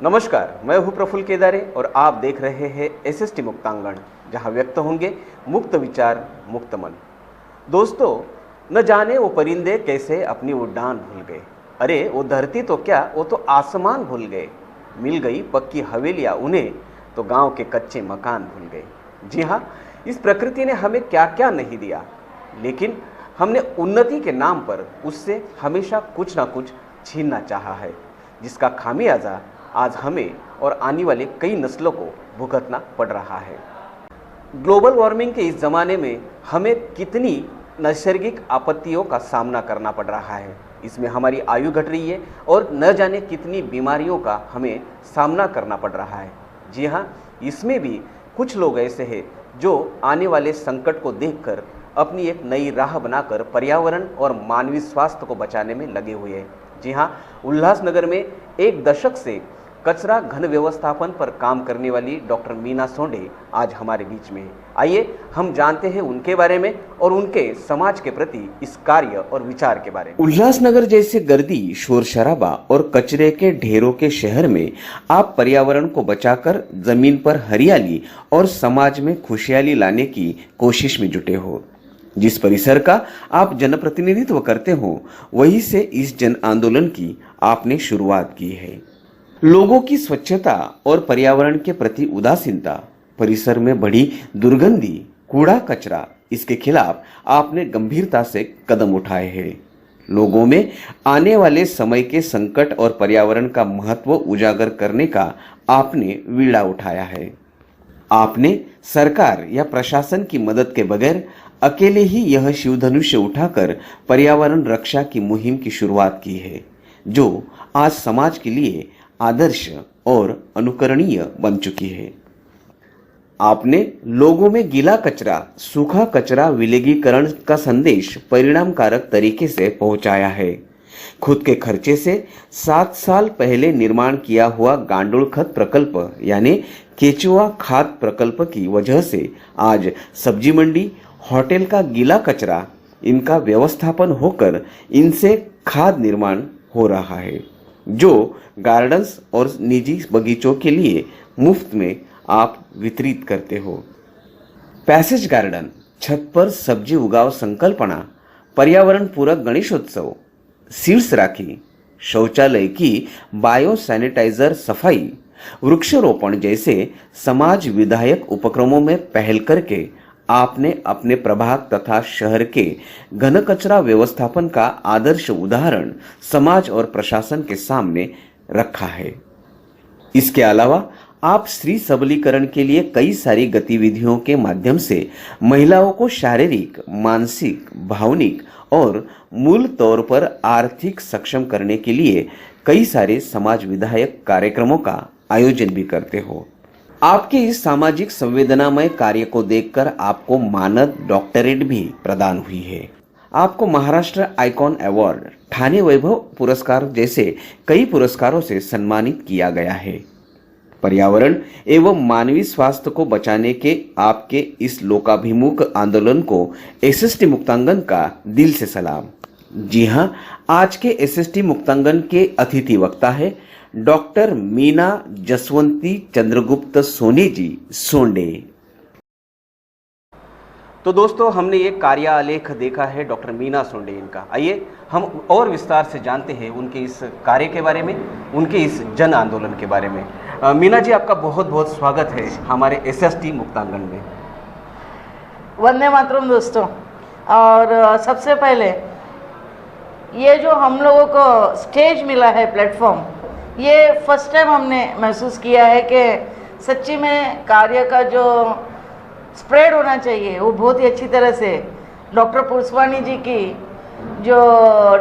नमस्कार, मैं हूं प्रफुल्ल केदारे और आप देख रहे हैं एसएसटी मुक्तांगण, जहां व्यक्त होंगे मुक्त विचार, मुक्त मन। दोस्तों, न जाने वो परिंदे कैसे अपनी उड़ान भूल गए। अरे वो धरती तो क्या, वो तो आसमान भूल गए। मिल गई पक्की हवेलियां उन्हें, तो गांव के कच्चे मकान भूल गए। जी हाँ, इस प्रकृति ने हमें क्या क्या नहीं दिया, लेकिन हमने उन्नति के नाम पर उससे हमेशा कुछ ना कुछ छीनना चाहा है, जिसका खामियाजा आज हमें और आने वाले कई नस्लों को भुगतना पड़ रहा है। ग्लोबल वार्मिंग के इस ज़माने में हमें कितनी नैसर्गिक आपत्तियों का सामना करना पड़ रहा है। इसमें हमारी आयु घट रही है और न जाने कितनी बीमारियों का हमें सामना करना पड़ रहा है। जी हाँ, इसमें भी कुछ लोग ऐसे हैं जो आने वाले संकट को देखकर अपनी एक नई राह बनाकर पर्यावरण और मानवीय स्वास्थ्य को बचाने में लगे हुए हैं। जी हाँ, उल्लासनगर में एक दशक से कचरा घन व्यवस्थापन पर काम करने वाली डॉक्टर मीना सोंडे आज हमारे बीच में है। आइए हम जानते हैं उनके बारे में और उनके समाज के प्रति इस कार्य और विचार के बारे में। उल्लासनगर जैसे गर्दी, शोर शराबा और कचरे के ढेरों के शहर में आप पर्यावरण को बचाकर जमीन पर हरियाली और समाज में खुशहाली लाने की कोशिश में जुटे हो। जिस परिसर का आप जनप्रतिनिधित्व करते हो, वहीं से इस जन आंदोलन की आपने शुरुआत की है। लोगों की स्वच्छता और पर्यावरण के प्रति उदासीनता, परिसर में बढ़ी दुर्गंधी, कूड़ा कचरा, इसके खिलाफ आपने गंभीरता से कदम उठाए हैं। लोगों में आने वाले समय के संकट और पर्यावरण का महत्व उजागर करने का आपने बीड़ा उठाया है। आपने सरकार या प्रशासन की मदद के बगैर अकेले ही यह शिवधनुष्य उठाकर पर्यावरण रक्षा की मुहिम की शुरुआत की है, जो आज समाज के लिए आदर्श और अनुकरणीय बन चुकी है। आपने लोगों में गीला कचरा, सूखा कचरा विलगीकरण का संदेश परिणामकारक तरीके से पहुंचाया है। खुद के खर्चे से 7 साल पहले निर्माण किया हुआ गांडूल खत प्रकल्प यानी केचुआ खाद प्रकल्प की वजह से आज सब्जी मंडी, होटल का गीला कचरा, इनका व्यवस्थापन होकर इनसे खाद निर्माण हो रहा है, जो गार्डन्स और निजी बगीचों के लिए मुफ्त में आप वितरित करते हो। पैसेज गार्डन, छत पर सब्जी उगाओ संकल्पना, पर्यावरण पूरक गणेशोत्सव, सीड्स राखी, शौचालय की बायो सैनिटाइजर सफाई, वृक्षारोपण जैसे समाज विधायक उपक्रमों में पहल करके आपने अपने प्रभाग तथा शहर के घन कचरा व्यवस्थापन का आदर्श उदाहरण समाज और प्रशासन के सामने रखा है। इसके अलावा आप स्त्री सबलीकरण के लिए कई सारी गतिविधियों के माध्यम से महिलाओं को शारीरिक, मानसिक, भावनिक और मूल तौर पर आर्थिक सक्षम करने के लिए कई सारे समाज विधायक कार्यक्रमों का आयोजन भी करते हो। आपके इस सामाजिक संवेदनामय कार्य को देखकर आपको मानद डॉक्टरेट भी प्रदान हुई है। आपको महाराष्ट्र आइकॉन अवार्ड, ठाणे वैभव पुरस्कार जैसे कई पुरस्कारों से सम्मानित किया गया है। पर्यावरण एवं मानवीय स्वास्थ्य को बचाने के आपके इस लोकाभिमुख आंदोलन को एसएसटी मुक्तांगन का दिल से सलाम। जी हाँ, आज के एसएसटी मुक्तांगन के अतिथि वक्ता है डॉक्टर मीना जसवंती चंद्रगुप्त सोनी जी सोंडे। तो दोस्तों, हमने ये कार्यालेख देखा है डॉक्टर मीना सोंडे इनका। आइए हम और विस्तार से जानते हैं उनके इस कार्य के बारे में, उनके इस जन आंदोलन के बारे में। मीना जी, आपका बहुत बहुत स्वागत है हमारे एसएसटी मुक्तांगन में। वंदे मातरम दोस्तों। और सबसे पहले ये जो हम लोगों को स्टेज मिला है, प्लेटफॉर्म, ये फर्स्ट टाइम हमने महसूस किया है कि सच्ची में कार्य का जो स्प्रेड होना चाहिए वो बहुत ही अच्छी तरह से डॉक्टर पुरस्वानी जी की जो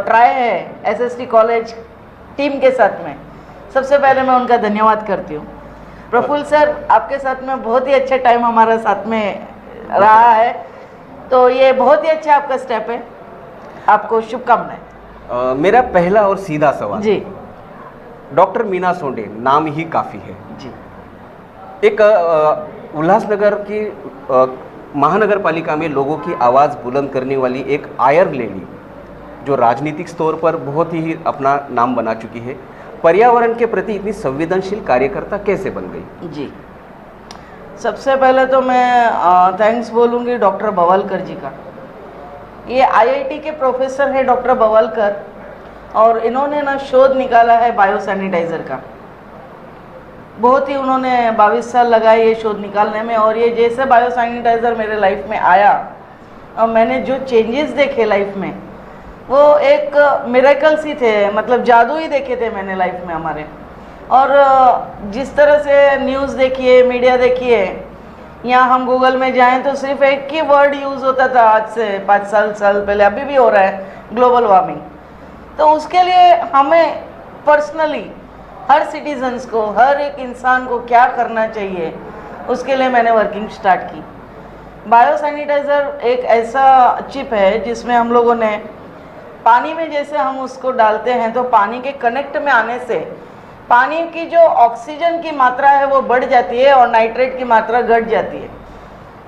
ट्राई है एसएसटी कॉलेज टीम के साथ में, सबसे पहले मैं उनका धन्यवाद करती हूँ। प्रफुल्ल सर, आपके साथ में बहुत ही अच्छा टाइम हमारा साथ में रहा है, तो ये बहुत ही अच्छा आपका स्टेप है। आपको शुभकामनाएं। मेरा पहला और सीधा सवाल जी, डॉक्टर मीना सोंडे नाम ही काफ़ी है जी। एक उल्लासनगर की महानगर पालिका में लोगों की आवाज़ बुलंद करने वाली एक आयर लेडी, जो राजनीतिक स्तर पर बहुत ही अपना नाम बना चुकी है, पर्यावरण के प्रति इतनी संवेदनशील कार्यकर्ता कैसे बन गई? जी, सबसे पहले तो मैं थैंक्स बोलूँगी डॉक्टर बवालकर जी का। ये आईआईटी के प्रोफेसर है डॉक्टर बवालकर, और इन्होंने ना शोध निकाला है बायो सैनिटाइज़र का। बहुत ही उन्होंने 22 साल लगाए ये शोध निकालने में, और ये जैसे बायो सैनिटाइज़र मेरे लाइफ में आया और मैंने जो चेंजेस देखे लाइफ में, वो एक मिरेकल्स ही थे, मतलब जादू ही देखे थे मैंने लाइफ में हमारे। और जिस तरह से न्यूज़ देखिए, मीडिया देखिए, यहाँ हम गूगल में जाएं तो सिर्फ एक ही वर्ड यूज़ होता था आज से 5 साल पहले, अभी भी हो रहा है, ग्लोबल वार्मिंग। तो उसके लिए हमें पर्सनली हर सिटीजन्स को, हर एक इंसान को क्या करना चाहिए, उसके लिए मैंने वर्किंग स्टार्ट की। बायो सैनिटाइज़र एक ऐसा चिप है जिसमें हम लोगों ने पानी में जैसे हम उसको डालते हैं तो पानी के कनेक्ट में आने से पानी की जो ऑक्सीजन की मात्रा है वो बढ़ जाती है और नाइट्रेट की मात्रा घट जाती है।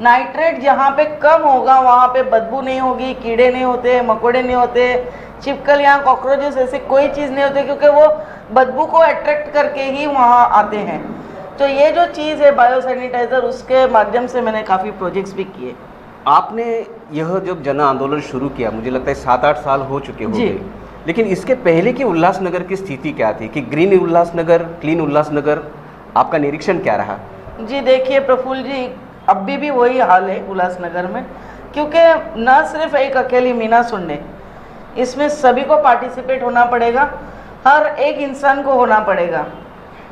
नाइट्रेट जहाँ पे कम होगा वहाँ पे बदबू नहीं होगी, कीड़े नहीं होते, मकोड़े नहीं होते, छिपकलियाँ, कॉकरोचेस ऐसी कोई चीज़ नहीं होती, क्योंकि वो बदबू को अट्रैक्ट करके ही वहाँ आते हैं। तो ये जो चीज़ है बायो सैनिटाइज़र, उसके माध्यम से मैंने काफ़ी प्रोजेक्ट्स भी किए। आपने यह जब जन आंदोलन शुरू किया, मुझे लगता है 7-8 साल हो चुके होंगे, लेकिन इसके पहले की उल्लासनगर की स्थिति क्या थी? कि ग्रीन उल्लासनगर, क्लीन उल्लासनगर, आपका निरीक्षण क्या रहा? जी देखिए प्रफुल्ल जी, अभी भी वही हाल है उल्लासनगर में, क्योंकि न सिर्फ एक अकेली मीना सुनने, इसमें सभी को पार्टिसिपेट होना पड़ेगा, हर एक इंसान को होना पड़ेगा।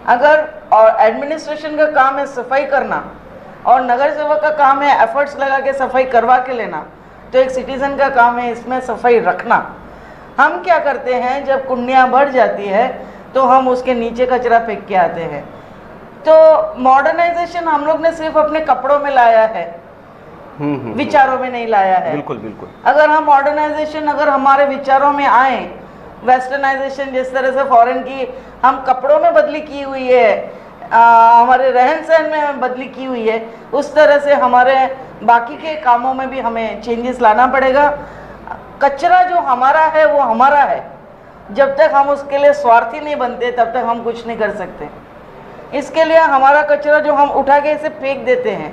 अगर और एडमिनिस्ट्रेशन का काम है सफाई करना और नगर सेवक का काम है एफर्ट्स लगा के सफाई करवा के लेना, तो एक सिटीज़न का काम है इसमें सफाई रखना। हम क्या करते हैं, जब कुंडियाँ बढ़ जाती है तो हम उसके नीचे कचरा फेंक के आते हैं। तो मॉडर्नाइजेशन हम लोग ने सिर्फ अपने कपड़ों में लाया है, विचारों में नहीं लाया है। बिल्कुल बिल्कुल। अगर हम मॉडर्नाइजेशन अगर हमारे विचारों में आए, वेस्टर्नाइजेशन जिस तरह से फॉरेन की हम कपड़ों में बदली की हुई है, हमारे रहन सहन में बदली की हुई है, उस तरह से हमारे बाकी के कामों में भी हमें चेंजेस लाना पड़ेगा। कचरा जो हमारा है वो हमारा है, जब तक हम उसके लिए स्वार्थी नहीं बनते तब तक हम कुछ नहीं कर सकते। इसके लिए हमारा कचरा जो हम उठा के इसे फेंक देते हैं,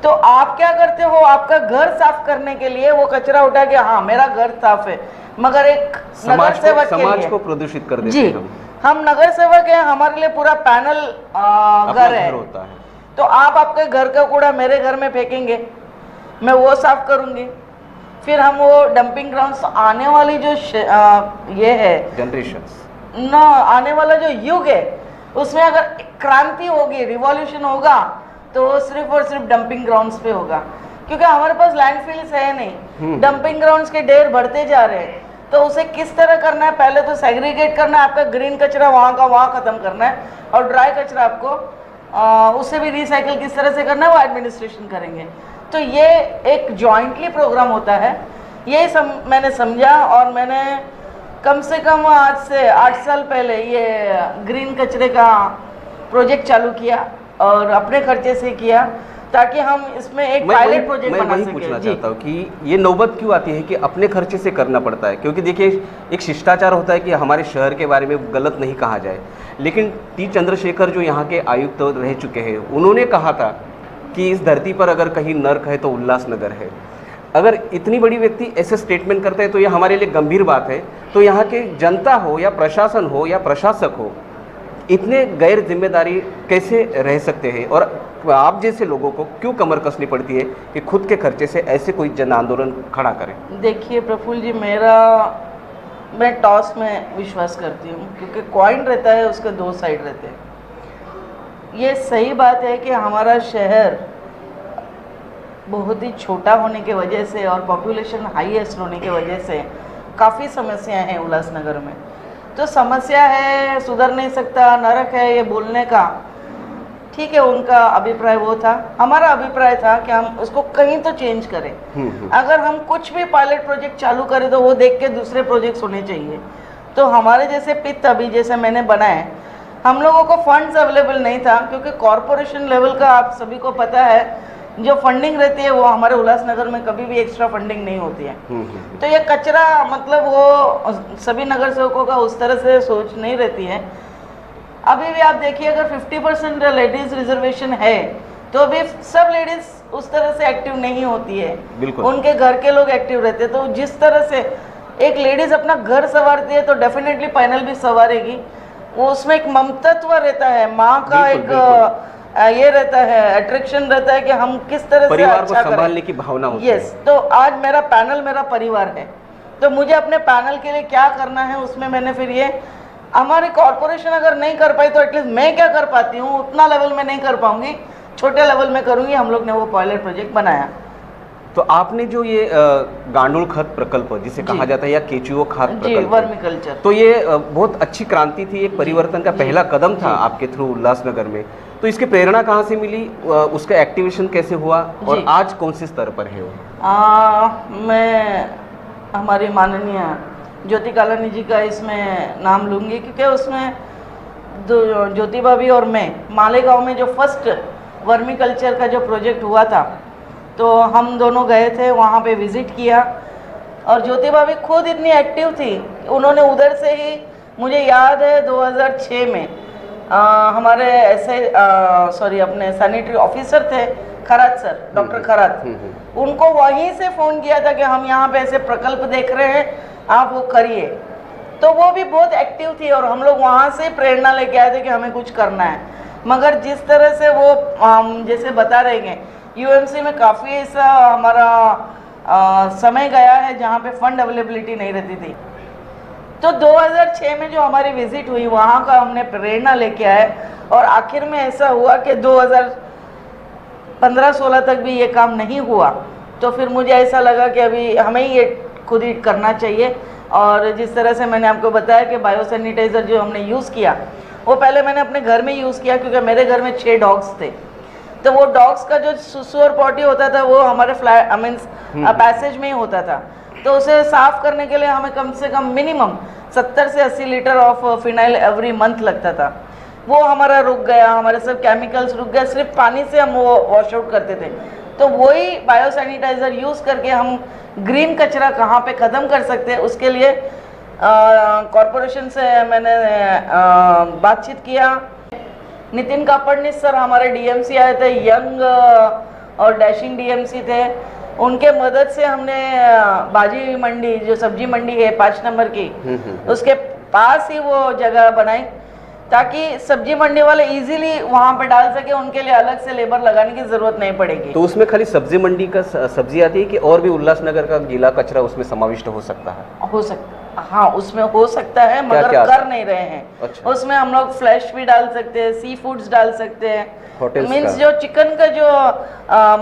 तो आप क्या करते हो, आपका घर साफ करने के लिए वो कचरा उठा के, हाँ मेरा घर साफ है, मगर एक नगर सेवक के लिए समाज को प्रदूषित कर देते हैं हम नगर सेवक हैं, हमारे लिए पूरा पैनल घर है, होता है। तो आप आपके घर का कूड़ा मेरे घर में फेंकेंगे, मैं वो साफ करूंगी, फिर हम वो डंपिंग ग्राउंड्स, आने वाली जो ये है जनरेशन ना, आने वाला जो युग है उसमें अगर क्रांति होगी, रिवॉल्यूशन होगा, तो वो सिर्फ और सिर्फ डंपिंग ग्राउंड्स पे होगा, क्योंकि हमारे पास लैंडफिल्स है नहीं, डंपिंग ग्राउंड्स के ढेर बढ़ते जा रहे हैं। तो उसे किस तरह करना है, पहले तो सेग्रीगेट करना है, आपका ग्रीन कचरा वहाँ का वहाँ ख़त्म करना है, और ड्राई कचरा आपको उसे भी रिसाइकिल किस तरह से करना है वो एडमिनिस्ट्रेशन करेंगे। तो ये एक जॉइंटली प्रोग्राम होता है, ये मैंने समझा, और मैंने कम से कम आज से 8 साल पहले ये ग्रीन कचरे का प्रोजेक्ट चालू किया और अपने खर्चे से किया, ताकि हम इसमें एक पायलट प्रोजेक्ट बना सकें। मैं पूछना चाहता हूँ कि ये नौबत क्यों आती है कि अपने खर्चे से करना पड़ता है? क्योंकि देखिए, एक शिष्टाचार होता है कि हमारे शहर के बारे में गलत नहीं कहा जाए, लेकिन टी चंद्रशेखर जो यहाँ के आयुक्त रह चुके हैं, उन्होंने कहा था कि इस धरती पर अगर कहीं नर्क है तो उल्लासनगर है। अगर इतनी बड़ी व्यक्ति ऐसे स्टेटमेंट करते हैं तो ये हमारे लिए गंभीर बात है। तो यहाँ के जनता हो या प्रशासन हो या प्रशासक हो, इतने गैर जिम्मेदारी कैसे रह सकते हैं? और आप जैसे लोगों को क्यों कमर कसनी पड़ती है कि खुद के खर्चे से ऐसे कोई जन आंदोलन खड़ा करें? देखिए प्रफुल्ल जी, मैं टॉस में विश्वास करती हूँ, क्योंकि कॉइन रहता है उसके 2 साइड रहते हैं। ये सही बात है कि हमारा शहर बहुत ही छोटा होने की वजह से और पॉपुलेशन हाईएस्ट होने की वजह से काफ़ी समस्याएं हैं उल्लासनगर में। तो समस्या है, सुधर नहीं सकता, नरक है, ये बोलने का ठीक है, उनका अभिप्राय वो था, हमारा अभिप्राय था कि हम उसको कहीं तो चेंज करें। अगर हम कुछ भी पायलट प्रोजेक्ट चालू करें तो वो देख के दूसरे प्रोजेक्ट्स होने चाहिए। तो हमारे जैसे पित्त अभी जैसे मैंने बनाए, हम लोगों को फंड्स अवेलेबल नहीं था, क्योंकि कॉरपोरेशन लेवल का आप सभी को पता है जो फंडिंग रहती है वो हमारे उल्लासनगर में कभी भी एक्स्ट्रा फंडिंग नहीं होती है। तो ये कचरा मतलब वो सभी नगर सेवकों का उस तरह से सोच नहीं रहती है अभी भी आप देखिए अगर 50% लेडीज रिजर्वेशन है तो अभी सब लेडीज उस तरह से एक्टिव नहीं होती है, बिल्कुल। उनके घर के लोग एक्टिव रहते हैं। तो जिस तरह से एक लेडीज अपना घर संवारती है तो डेफिनेटली पैनल भी संवारेगी। वो उसमें एक ममतत्व रहता है, माँ का बिल्कुल, एक ये रहता है, अट्रैक्शन रहता है कि हम किस तरह से परिवार को अच्छा संभालने करें। की भावना होती है। यस, तो आज मेरा पैनल मेरा परिवार है, तो मुझे अपने पैनल के लिए क्या करना है उसमें मैंने फिर ये हमारी कॉरपोरेशन अगर नहीं कर पाई तो एटलीस्ट मैं क्या कर पाती हूँ, उतना लेवल में नहीं कर पाऊंगी, छोटे लेवल में करूंगी। हम लोग ने वो पायलट प्रोजेक्ट बनाया। तो आपने जो ये गांडुल खत प्रकल्प जिसे कहा जाता है या केचुओ खाद जी, प्रकल्प, वर्मी कल्चर, तो ये बहुत अच्छी क्रांति थी, एक परिवर्तन का पहला कदम था आपके थ्रू उल्लासनगर में। तो इसकी प्रेरणा कहाँ से मिली, उसका एक्टिवेशन कैसे हुआ और आज कौन से स्तर पर है वो? मैं हमारी माननीय ज्योति कालानी जी का इसमें नाम लूँगी, क्योंकि उसमें ज्योति भाभी और मैं मालेगांव में जो फर्स्ट वर्मी कल्चर का जो प्रोजेक्ट हुआ था, तो हम दोनों गए थे, वहाँ पे विज़िट किया। और ज्योति भाभी खुद इतनी एक्टिव थी, उन्होंने उधर से ही, मुझे याद है 2006 में हमारे अपने सैनिटरी ऑफिसर थे खरात सर, डॉक्टर खरात, उनको वहीं से फ़ोन किया था कि हम यहाँ पे ऐसे प्रकल्प देख रहे हैं, आप वो करिए। तो वो भी बहुत एक्टिव थी और हम लोग वहाँ से प्रेरणा लेके आए थे कि हमें कुछ करना है। मगर जिस तरह से वो जैसे बता रहे हैं, यूएमसी में काफ़ी ऐसा हमारा समय गया है जहाँ पे फंड अवेलेबिलिटी नहीं रहती थी। तो 2006 में जो हमारी विजिट हुई, वहाँ का हमने प्रेरणा लेके आए और आखिर में ऐसा हुआ कि 2015-16 तक भी ये काम नहीं हुआ। तो फिर मुझे ऐसा लगा कि अभी हमें ही ये खुद ही करना चाहिए। और जिस तरह से मैंने आपको बताया कि बायो सैनिटाइज़र जो हमने यूज़ किया, वो पहले मैंने अपने घर में यूज़ किया, क्योंकि मेरे घर में 6 डॉग्स थे। तो वो डॉग्स का जो सुसु और पॉटी होता था वो हमारे पैसेज में ही होता था। तो उसे साफ करने के लिए हमें कम से कम मिनिमम 70 से 80 litre of phenyl every month लगता था। वो हमारा रुक गया, हमारे सब केमिकल्स रुक गए, सिर्फ पानी से हम वो वॉश आउट करते थे। तो वही बायो सैनिटाइज़र यूज़ करके हम ग्रीन कचरा कहाँ पे ख़त्म कर सकते हैं, उसके लिए कॉरपोरेशन से मैंने बातचीत किया। नितिन कापड़निस सर हमारे डीएमसी आए थे, यंग और डैशिंग डीएमसी थे, उनके मदद से हमने बाजी मंडी जो सब्जी मंडी है 5 नंबर की, उसके पास ही वो जगह बनाई ताकि सब्जी मंडी वाले इजीली वहाँ पे डाल सके, उनके लिए अलग से लेबर लगाने की ज़रूरत नहीं पड़ेगी। तो उसमें खाली सब्जी मंडी का सब्जी आती है कि और भी उल्लासनगर का गीला कचरा उसमें समाविष्ट हो सकता है? हो सकता, हाँ उसमें हो सकता है, मगर क्या कर नहीं रहे हैं। अच्छा। उसमें हम लोग फ्लैश भी डाल सकते हैं, सी फूड्स डाल सकते हैं, मीन्स जो चिकन का जो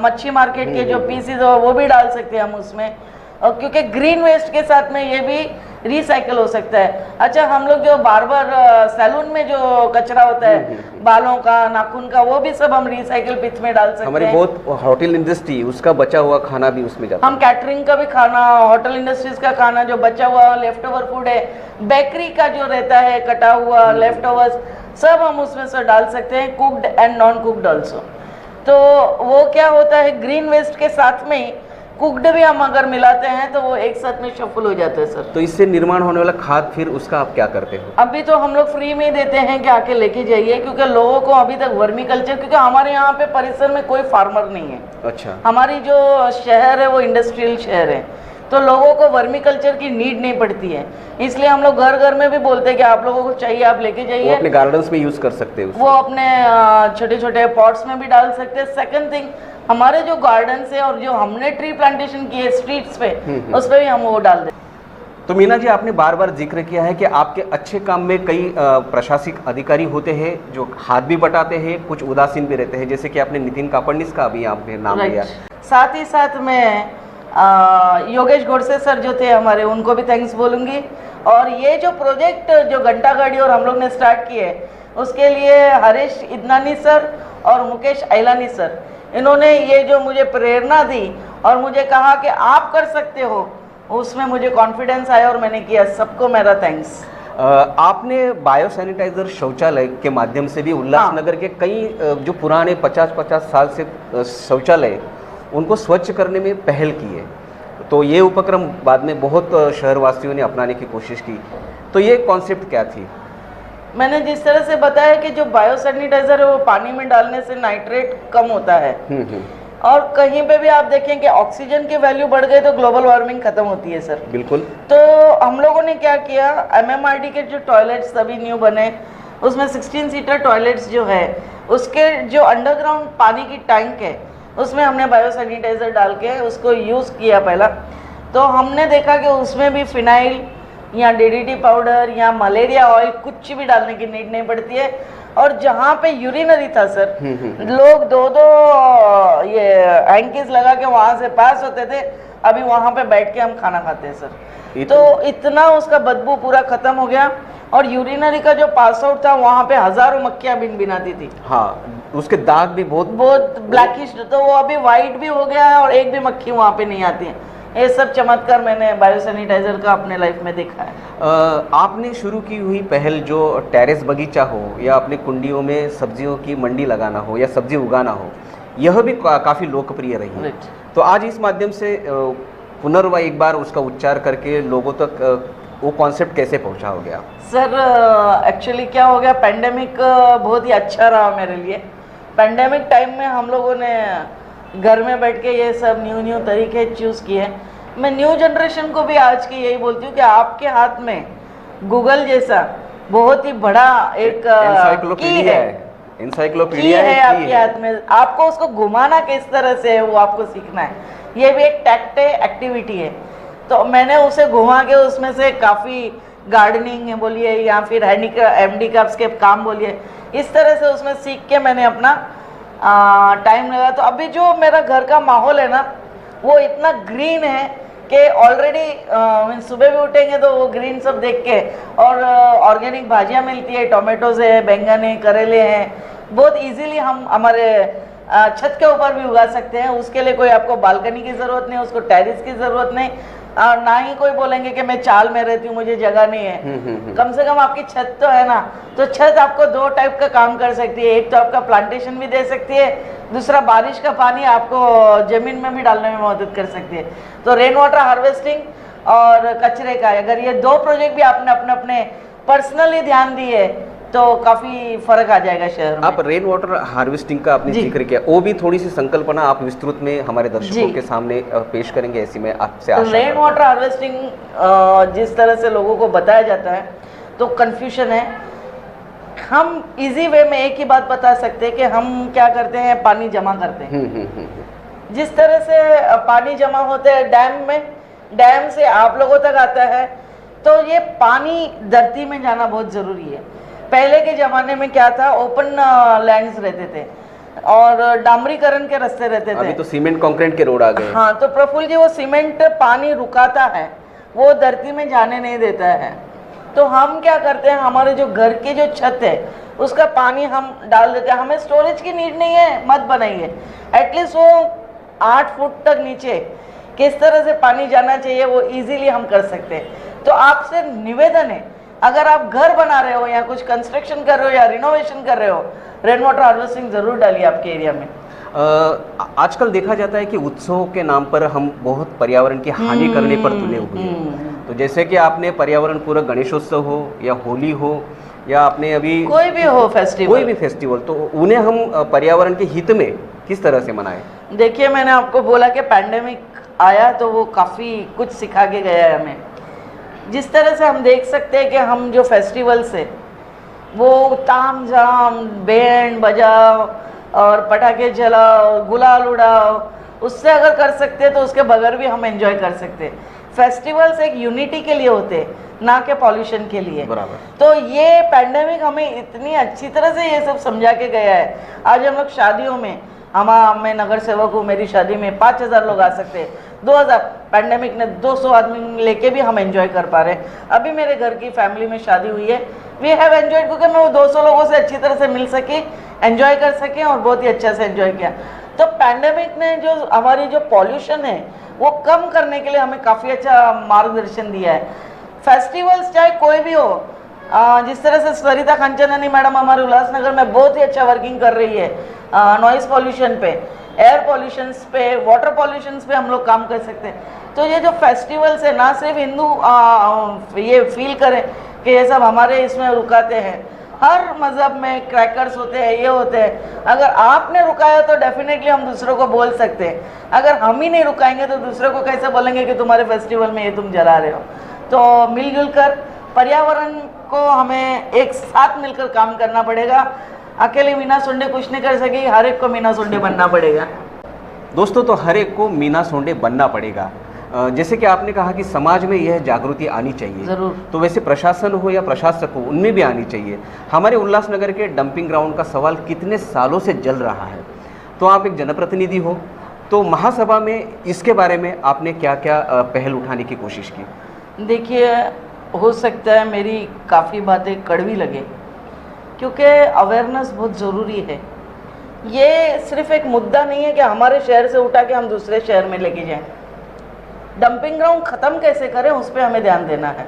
मच्छी मार्केट के जो पीसेज हो वो भी डाल सकते हैं हम उसमें। और क्योंकि ग्रीन वेस्ट के साथ में ये भी रिसाइकल हो सकता है। अच्छा, हम लोग जो बार्बर सैलून में जो कचरा होता है बालों का, नाखून का, वो भी सब हम रिसाइकल पिट में डाल सकते हैं। हमारी बहुत होटल इंडस्ट्री उसका बचा हुआ खाना भी उसमें जाता है। हम कैटरिंग का भी खाना, होटल इंडस्ट्रीज का खाना जो बचा हुआ लेफ्ट ओवर फूड है, बेकरी का जो रहता है कटा हुआ लेफ्ट ओवर्स, सब हम उसमें से डाल सकते हैं, cooked and non cooked also. तो वो क्या होता है, ग्रीन वेस्ट के साथ में ही कुक्ड भी हम अगर मिलाते हैं तो वो एक साथ में शफल हो जाता है सर। तो इससे निर्माण होने वाला खाद फिर उसका आप क्या करते हो? अभी तो हम लोग फ्री में ही देते हैं कि आके लेके जाइए, क्योंकि लोगों को अभी तक वर्मी कल्चर, क्योंकि हमारे यहाँ पे परिसर में कोई फार्मर नहीं है। अच्छा। हमारी जो शहर है वो इंडस्ट्रियल शहर है, तो लोगों को वर्मी कल्चर की नीड नहीं पड़ती है, इसलिए हम लोग घर घर में भी बोलते हैं कि आप लोगों को चाहिए आप लेके जाइए। वो अपने गार्डन्स में यूज कर सकते हैं, वो अपने छोटे छोटे पॉट्स में भी डाल सकते हैं। सेकंड थिंग, हमारे जो गार्डन्स है और जो हमने ट्री प्लांटेशन की है स्ट्रीट्स पे, उस पर भी हम वो डाल दें। तो मीना जी, आपने बार बार जिक्र किया है कि आपके अच्छे काम में कई प्रशासनिक अधिकारी होते हैं जो हाथ भी बटाते हैं, कुछ उदासीन भी रहते हैं, जैसे कि आपने नितिन कापड़निस का अभी आपने नाम लिया। साथ ही साथ मैं योगेश गोडसे सर जो थे हमारे, उनको भी थैंक्स बोलूँगी। और ये जो प्रोजेक्ट जो घंटा गाड़ी और हम लोग ने स्टार्ट किए, उसके लिए हरीश इदनानी सर और मुकेश ऐलानी सर, इन्होंने ये जो मुझे प्रेरणा दी और मुझे कहा कि आप कर सकते हो, उसमें मुझे कॉन्फिडेंस आया और मैंने किया। सबको मेरा थैंक्स। आपने बायो सैनिटाइजर शौचालय के माध्यम से भी उल्लासनगर के कई जो पुराने 50-50 साल से शौचालय उनको स्वच्छ करने में पहल की है। तो ये उपक्रम बाद में बहुत शहरवासियों ने अपनाने की कोशिश की। तो ये कॉन्सेप्ट क्या थी? मैंने जिस तरह से बताया कि जो बायो सैनिटाइजर है वो पानी में डालने से नाइट्रेट कम होता है, और कहीं पे भी आप देखें कि ऑक्सीजन की वैल्यू बढ़ गई तो ग्लोबल वार्मिंग खत्म होती है सर। बिल्कुल। तो हम लोगों ने क्या किया, एमएमआरडी के जो टॉयलेट्स अभी न्यू बने उसमें 16 सीटर टॉयलेट्स जो है उसके जो अंडरग्राउंड पानी की टैंक है उसमें हमने बायो सैनिटाइजर डाल के उसको यूज़ किया पहला। तो हमने देखा कि उसमें भी फिनाइल या डीडीटी पाउडर या मलेरिया ऑयल कुछ भी डालने की नीड नहीं पड़ती है। और जहाँ पे यूरिनरी था सर, लोग दो ये हैंकीज लगा के वहाँ से पास होते थे, अभी वहाँ पे बैठ के हम खाना खाते हैं सर। तो इतना उसका बदबू पूरा खत्म हो गया। और यूरिनरी का जो पास आउट था वहाँ पे हजारों मक्खियाँ बिन बिनाती थी। हाँ, उसके दाग भी बहुत ब्लैकिश, तो वो अभी वाइट भी हो गया है और एक भी मक्खी वहाँ पे नहीं आती है। ये सब चमत्कार मैंने बायो सैनिटाइजर का अपने लाइफ में देखा है। आपने शुरू की हुई पहल जो टेरेस बगीचा हो या अपने कुंडियों में सब्जियों की मंडी लगाना हो या सब्जी उगाना हो, यह भी काफ़ी लोकप्रिय रही है। तो आज इस माध्यम से पुनर्वा एक बार उसका उच्चार करके लोगों तक वो कॉन्सेप्ट कैसे पहुंचा हो गया? सर एक्चुअली क्या हो गया, पेंडेमिक बहुत ही अच्छा रहा मेरे लिए। पेंडेमिक टाइम में हम लोगों ने घर में बैठ के ये सब न्यू तरीके चूज़ किए। मैं न्यू जनरेशन को भी आज की यही बोलती हूँ कि आपके हाथ में गूगल जैसा बहुत ही बड़ा एक इंसाइक्लोपीडिया है आपके हाथ में। आपको उसको घुमाना किस तरह से है वो आपको सीखना है। ये भी एक टैक्ट एक्टिविटी है। तो मैंने उसे घुमा के उसमें से काफ़ी गार्डनिंग है बोलिए या फिर हैंडीक्राफ्ट्स के काम बोलिए, इस तरह से उसमें सीख के मैंने अपना टाइम लगा। तो अभी जो मेरा घर का माहौल है ना वो इतना ग्रीन है कि ऑलरेडी सुबह भी उठेंगे तो वो ग्रीन सब देख के, और ऑर्गेनिक भाजियाँ मिलती है, टोमेटोज है, बैंगन है, करेले हैं, बहुत इजीली हम हमारे छत के ऊपर भी उगा सकते हैं। उसके लिए कोई आपको बालकनी की ज़रूरत नहीं, उसको टेरिस की ज़रूरत नहीं, और ना ही कोई बोलेंगे कि मैं चाल में रहती हूँ मुझे जगह नहीं है। कम से कम आपकी छत तो है ना, तो छत आपको दो टाइप का काम कर सकती है। एक तो आपका प्लांटेशन भी दे सकती है, दूसरा बारिश का पानी आपको ज़मीन में भी डालने में मदद कर सकती है। तो रेन वाटर हार्वेस्टिंग और कचरे का, अगर ये दो प्रोजेक्ट भी आपने अपने अपने पर्सनली ध्यान दिए तो काफ़ी फर्क आ जाएगा शहर में। आप रेन वाटर हार्वेस्टिंग का आपने जिक्र किया, वो भी थोड़ी सी संकल्पना आप विस्तृत में हमारे दर्शकों के सामने पेश करेंगे, ऐसी मैं आपसे आशा रेन वाटर हार्वेस्टिंग जिस तरह से लोगों को बताया जाता है तो कन्फ्यूजन है। हम इजी वे में एक ही बात बता सकते हैं कि हम क्या करते हैं, पानी जमा करते हैं। जिस तरह से पानी जमा होता है डैम में, डैम से आप लोगों तक आता है, तो ये पानी धरती में जाना बहुत ज़रूरी है। पहले के ज़माने में क्या था, ओपन लैंड्स रहते थे और डामरीकरण के रास्ते रहते थे। अभी तो सीमेंट कंक्रीट के रोड आ गए। हाँ, तो प्रफुल्ल जी वो सीमेंट पानी रुकाता है, वो धरती में जाने नहीं देता है। तो हम क्या करते हैं, हमारे जो घर की जो छत है उसका पानी हम डाल देते हैं। हमें स्टोरेज की नीड नहीं है, मत बनाइए। एटलीस्ट वो 8 फुट तक नीचे किस तरह से पानी जाना चाहिए वो इजीली हम कर सकते हैं। तो आपसे निवेदन है, अगर आप घर बना रहे हो या कुछ कंस्ट्रक्शन कर रहे हो या रिनोवेशन कर रहे हो, रेन वाटर हार्वेस्टिंग ज़रूर डालिए आपके एरिया में। आजकल देखा जाता है कि उत्सवों के नाम पर हम बहुत पर्यावरण की हानि करने पर तुले हुए हैं। तो जैसे कि आपने पर्यावरण पूरक गणेशोत्सव हो या होली हो या आपने अभी कोई भी हो फेस्टिवल, कोई भी फेस्टिवल, तो उन्हें हम पर्यावरण के हित में किस तरह से मनाएं? देखिए, मैंने आपको बोला कि पैंडेमिक आया तो वो काफ़ी कुछ सिखा के गया है हमें। जिस तरह से हम देख सकते हैं कि हम जो फेस्टिवल्स है वो ताम झाम, बैंड बजाओ और पटाखे जलाओ, गुलाल उड़ाओ, उससे अगर कर सकते हैं तो उसके बगैर भी हम एंजॉय कर सकते हैं। फेस्टिवल्स एक यूनिटी के लिए होते हैं, ना कि पॉल्यूशन के लिए। बराबर। तो ये पैंडेमिक हमें इतनी अच्छी तरह से ये सब समझा के गया है। आज हम लोग शादियों में, मैं नगर सेवक हूँ, मेरी शादी में 5000 लोग आ सकते हैं, 2000, पैंडेमिक ने 200 आदमी लेके भी हम एंजॉय कर पा रहे हैं। अभी मेरे घर की फैमिली में शादी हुई है, वी हैव एंजॉयड, क्योंकि मैं वो 200 लोगों से अच्छी तरह से मिल सकी, एंजॉय कर सके और बहुत ही अच्छा से एंजॉय किया। तो पैंडेमिक ने जो हमारी जो पॉल्यूशन है वो कम करने के लिए हमें काफ़ी अच्छा मार्गदर्शन दिया है। फेस्टिवल्स चाहे कोई भी हो, जिस तरह से सरिता खंचनानी मैडम हमारे उल्लासनगर में बहुत ही अच्छा वर्किंग कर रही है, नॉइस पॉल्यूशन पे, एयर पॉल्यूशंस पे, वाटर पॉल्यूशंस पे हम लोग काम कर सकते हैं। तो ये जो फेस्टिवल्स है, ना सिर्फ हिंदू ये फील करें कि ये सब हमारे इसमें रुकाते हैं, हर मज़हब में क्रैकर्स होते हैं, ये होते हैं। अगर आपने रुकाया तो डेफिनेटली हम दूसरों को बोल सकते हैं, अगर हम ही नहीं रुकाएंगे तो दूसरों को कैसे बोलेंगे कि तुम्हारे फेस्टिवल में ये तुम जला रहे हो। तो मिलजुल कर पर्यावरण को हमें एक साथ मिलकर काम करना पड़ेगा। अकेले मीना सोंडे कुछ नहीं कर सकेगी, हर एक को मीना सोंडे बनना पड़ेगा। दोस्तों, तो हर एक को मीना सोंडे बनना पड़ेगा। जैसे कि आपने कहा कि समाज में यह जागृति आनी चाहिए, ज़रूर। तो वैसे प्रशासन हो या प्रशासक हो, उनमें भी आनी चाहिए। हमारे उल्लासनगर के डंपिंग ग्राउंड का सवाल कितने सालों से जल रहा है, तो आप एक जनप्रतिनिधि हो, तो महासभा में इसके बारे में आपने क्या क्या पहल उठाने की कोशिश की? देखिए, हो सकता है मेरी काफ़ी बातें कड़वी लगे, क्योंकि अवेयरनेस बहुत ज़रूरी है। ये सिर्फ एक मुद्दा नहीं है कि हमारे शहर से उठा के हम दूसरे शहर में लेके जाएं। डंपिंग ग्राउंड ख़त्म कैसे करें उस पर हमें ध्यान देना है।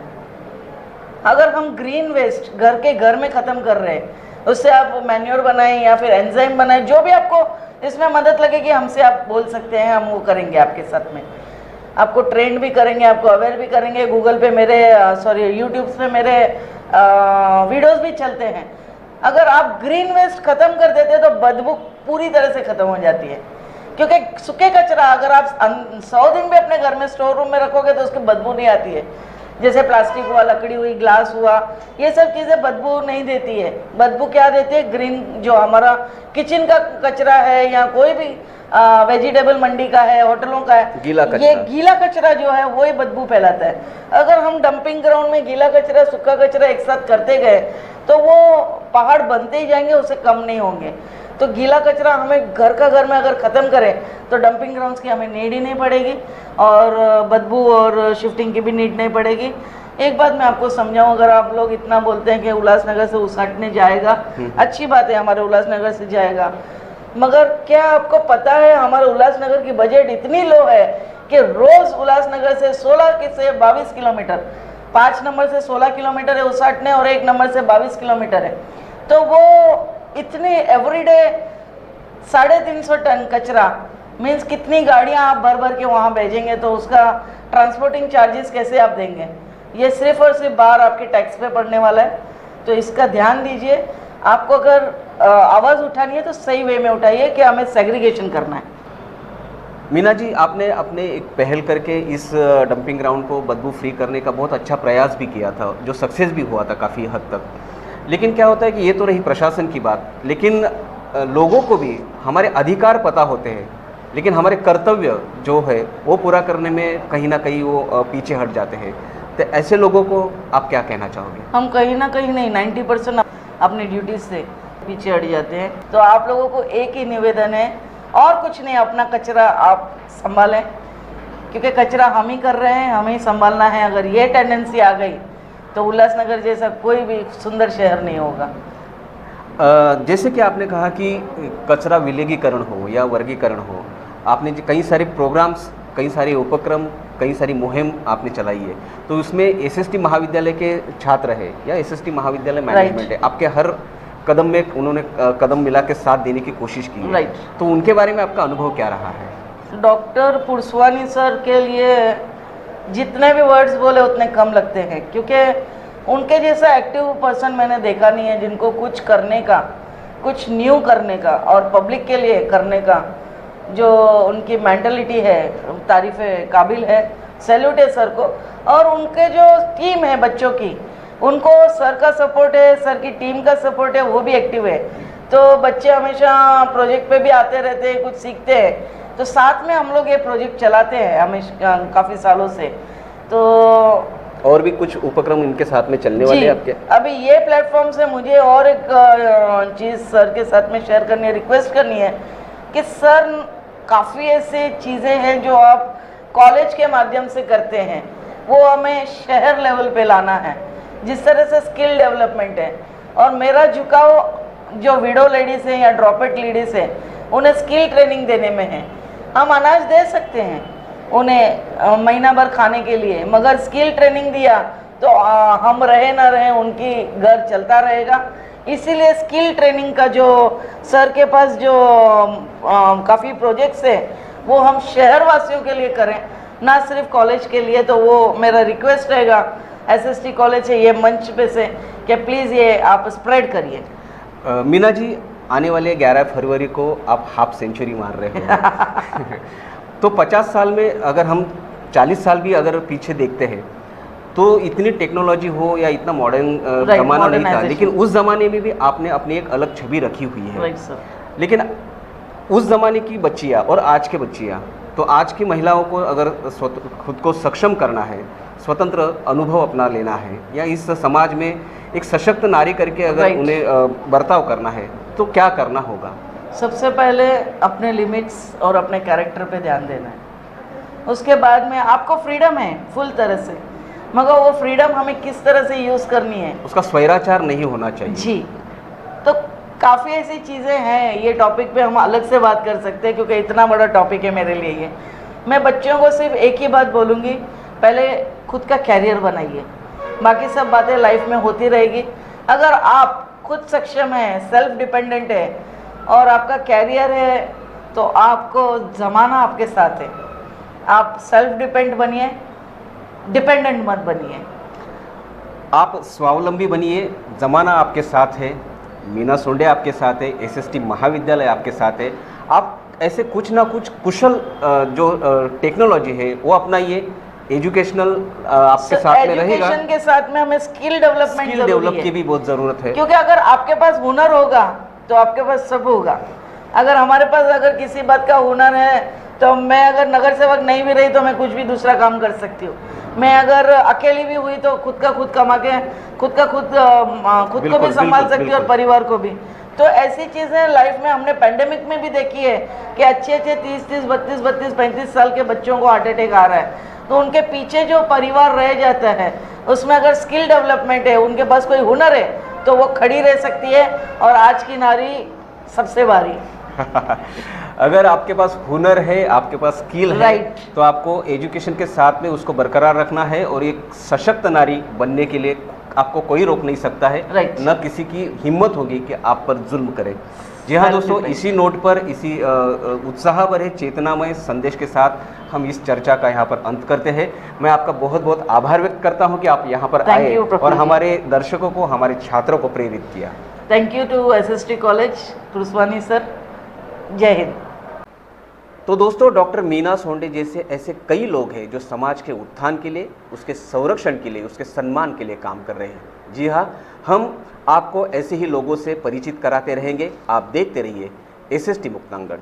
अगर हम ग्रीन वेस्ट घर के घर में ख़त्म कर रहे हैं, उससे आप मैन्योर बनाएं या फिर एंजाइम बनाएं, जो भी आपको इसमें मदद लगेगी हमसे आप बोल सकते हैं, हम वो करेंगे आपके साथ में। आपको ट्रेंड भी करेंगे, आपको अवेयर भी करेंगे। गूगल पे मेरे यूट्यूब पे मेरे वीडियोस भी चलते हैं। अगर आप ग्रीन वेस्ट ख़त्म कर देते तो बदबू पूरी तरह से ख़त्म हो जाती है, क्योंकि सूखे कचरा अगर आप 100 दिन भी अपने घर में स्टोर रूम में रखोगे तो उसकी बदबू नहीं आती है। जैसे प्लास्टिक हुआ, लकड़ी हुई, ग्लास हुआ, ये सब चीज़ें बदबू नहीं देती है। बदबू क्या देती है? ग्रीन जो हमारा किचन का कचरा है या कोई भी वेजिटेबल मंडी का है, होटलों का है, गीला कचरा, ये गीला कचरा जो है वही बदबू फैलाता है। अगर हम डंपिंग ग्राउंड में गीला कचरा सूखा कचरा एक साथ करते गए तो वो पहाड़ बनते ही जाएंगे, उससे कम नहीं होंगे। तो गीला कचरा हमें घर का घर में अगर ख़त्म करें तो डंपिंग ग्राउंड्स की हमें नीड ही नहीं पड़ेगी और बदबू और शिफ्टिंग की भी नीड नहीं पड़ेगी। एक बात मैं आपको समझाऊं, अगर आप लोग इतना बोलते हैं कि उल्लासनगर से उसाटने जाएगा, अच्छी बात है, हमारे उल्लासनगर से जाएगा, मगर क्या आपको पता है हमारे उल्लासनगर की बजट इतनी लो है कि रोज़ उल्लासनगर से 16 से 22 किलोमीटर, 5 नंबर से 16 किलोमीटर है उसाटने और 1 नंबर से 22 किलोमीटर है। तो वो इतनी एवरीडे 350 टन कचरा मीन्स कितनी गाड़ियां आप भर भर के वहाँ भेजेंगे, तो उसका ट्रांसपोर्टिंग चार्जेस कैसे आप देंगे? ये सिर्फ और सिर्फ बाहर आपके टैक्स पे पड़ने वाला है। तो इसका ध्यान दीजिए। आपको अगर आवाज़ उठानी है तो सही वे में उठाइए कि हमें सेग्रीगेशन करना है। मीना जी, आपने अपने एक पहल करके इस डंपिंग ग्राउंड को बदबू फ्री करने का बहुत अच्छा प्रयास भी किया था, जो सक्सेस भी हुआ था काफ़ी हद तक। लेकिन क्या होता है कि ये तो रही प्रशासन की बात, लेकिन लोगों को भी हमारे अधिकार पता होते हैं, लेकिन हमारे कर्तव्य जो है वो पूरा करने में कहीं ना कहीं वो पीछे हट जाते हैं। तो ऐसे लोगों को आप क्या कहना चाहोगे? हम कहीं ना कहीं नहीं, 90% अपनी ड्यूटी से पीछे हट जाते हैं। तो आप लोगों को एक ही निवेदन है और कुछ नहीं, अपना कचरा आप संभालें, क्योंकि कचरा हम ही कर रहे हैं, हमें ही संभालना है। अगर ये टेंडेंसी आ गई तो उल्लासनगर जैसा कोई भी सुंदर शहर नहीं होगा। जैसे कि आपने कहा कि कचरा विलगीकरण हो या वर्गीकरण हो, आपने कई सारे प्रोग्राम्स, कई सारे उपक्रम, कई सारी मुहिम आपने चलाई है, तो उसमें एसएसटी महाविद्यालय के छात्र है या एसएसटी महाविद्यालय मैनेजमेंट है, आपके हर कदम में उन्होंने कदम मिला के साथ देने की कोशिश की है, तो उनके बारे में आपका अनुभव क्या रहा है? डॉक्टर पुरसवानी सर के लिए जितने भी वर्ड्स बोले उतने कम लगते हैं, क्योंकि उनके जैसा एक्टिव पर्सन मैंने देखा नहीं है, जिनको कुछ करने का, कुछ न्यू करने का और पब्लिक के लिए करने का जो उनकी मेंटलिटी है, तारीफ़ काबिल है। सैल्यूट है सर को। और उनके जो टीम है बच्चों की, उनको सर का सपोर्ट है, सर की टीम का सपोर्ट है, वो भी एक्टिव है। तो बच्चे हमेशा प्रोजेक्ट पे भी आते रहते हैं, कुछ सीखते हैं। तो साथ में हम लोग ये प्रोजेक्ट चलाते हैं हमेशा काफ़ी सालों से। तो और भी कुछ उपक्रम इनके साथ में चलने वाले हैं आपके? अभी ये प्लेटफॉर्म से मुझे और एक चीज़ सर के साथ में शेयर करनी है, रिक्वेस्ट करनी है कि सर काफ़ी ऐसे चीज़ें हैं जो आप कॉलेज के माध्यम से करते हैं, वो हमें शहर लेवल पे लाना है। जिस तरह से स्किल डेवलपमेंट है, और मेरा झुकाव जो विडो लेडीज़ हैं या ड्रॉपेट लेडीज़ हैं, उन्हें स्किल ट्रेनिंग देने में है। हम अनाज दे सकते हैं उन्हें महीना भर खाने के लिए, मगर स्किल ट्रेनिंग दिया तो हम रहे ना रहे उनकी घर चलता रहेगा। इसीलिए स्किल ट्रेनिंग का जो सर के पास जो काफ़ी प्रोजेक्ट्स है वो हम शहर वासियों के लिए करें, ना सिर्फ कॉलेज के लिए। तो वो मेरा रिक्वेस्ट रहेगा एसएसटी कॉलेज है ये मंच पे से कि प्लीज़ ये आप स्प्रेड करिए। मीना जी, आने वाले 11 फरवरी को आप हाफ सेंचुरी मार रहे हो तो 50 साल में अगर हम 40 साल भी अगर पीछे देखते हैं तो इतनी टेक्नोलॉजी हो या इतना मॉडर्न ज़माना नहीं था, लेकिन उस ज़माने में भी आपने अपनी एक अलग छवि रखी हुई है। Right sir. लेकिन उस ज़माने की बच्चियाँ और आज के बच्चियाँ, तो आज की महिलाओं को अगर खुद को सक्षम करना है, स्वतंत्र अनुभव अपना लेना है, या इस समाज में एक सशक्त नारी करके अगर उन्हें बर्ताव करना है, तो क्या करना होगा? सबसे पहले अपने लिमिट्स और अपने कैरेक्टर पे ध्यान देना है। उसके बाद में आपको फ्रीडम है फुल तरह से, मगर वो फ्रीडम हमें किस तरह से यूज़ करनी है, उसका स्वैराचार नहीं होना चाहिए। जी। तो काफ़ी ऐसी चीज़ें हैं, ये टॉपिक पे हम अलग से बात कर सकते हैं क्योंकि इतना बड़ा टॉपिक है मेरे लिए ये। मैं बच्चों को सिर्फ एक ही बात बोलूँगी, पहले खुद का कैरियर बनाइए, बाकी सब बातें लाइफ में होती रहेगी। अगर आप खुद सक्षम है, सेल्फ डिपेंडेंट है और आपका कैरियर है, तो आपको ज़माना आपके साथ है। आप सेल्फ डिपेंड बनिए, डिपेंडेंट मत बनिए। आप स्वावलंबी बनिए, ज़माना आपके साथ है, मीना सोंडे आपके साथ है, एसएसटी महाविद्यालय आपके साथ है। आप ऐसे कुछ ना कुछ कुशल जो टेक्नोलॉजी है वो अपनाइए, एजुकेशनल आपके साथ में रहेगा। एजुकेशन के साथ में हमें स्किल डेवलपमेंट डेवलप की भी बहुत ज़रूरत है, क्योंकि अगर आपके पास हुनर होगा तो आपके पास सब होगा। अगर हमारे पास अगर किसी बात का हुनर है, तो मैं अगर नगर सेवक नहीं भी रही तो मैं कुछ भी दूसरा काम कर सकती हूँ। मैं अगर अकेली भी हुई तो खुद का खुद कमा के खुद को भी संभाल सकती हूँ और परिवार को भी। तो ऐसी चीज़ें लाइफ में हमने पेंडेमिक में भी देखी है कि अच्छे 30, 32, 35 साल के बच्चों को हार्ट अटैक आ रहा है, तो उनके पीछे जो परिवार रह जाता है उसमें अगर स्किल डेवलपमेंट है, उनके पास कोई हुनर है, तो वो खड़ी रह सकती है। और आज की नारी सबसे भारी अगर आपके पास हुनर है, आपके पास स्किल है, राइट, तो आपको एजुकेशन के साथ में उसको बरकरार रखना है और एक सशक्त नारी बनने के लिए आपको कोई रोक नहीं सकता है। राइट, न किसी की हिम्मत होगी कि आप पर जुल्म करे। जी हाँ दोस्तों, इसी नोट पर, इसी उत्साह भरे चेतनामय संदेश के साथ हम इस चर्चा का यहाँ पर अंत करते हैं। मैं आपका बहुत बहुत आभार व्यक्त करता हूँ कि आप यहाँ पर आए और हमारे दर्शकों को, हमारे छात्रों को प्रेरित किया। Thank you to SST college Purushwani sir. जय हिंद। तो दोस्तों, डॉक्टर मीना सोंडे जैसे ऐसे कई लोग हैं जो समाज के उत्थान के लिए, उसके संरक्षण के लिए, उसके सम्मान के लिए काम कर रहे हैं। जी हाँ, हम आपको ऐसे ही लोगों से परिचित कराते रहेंगे। आप देखते रहिए एसएसटी मुक्तांगण।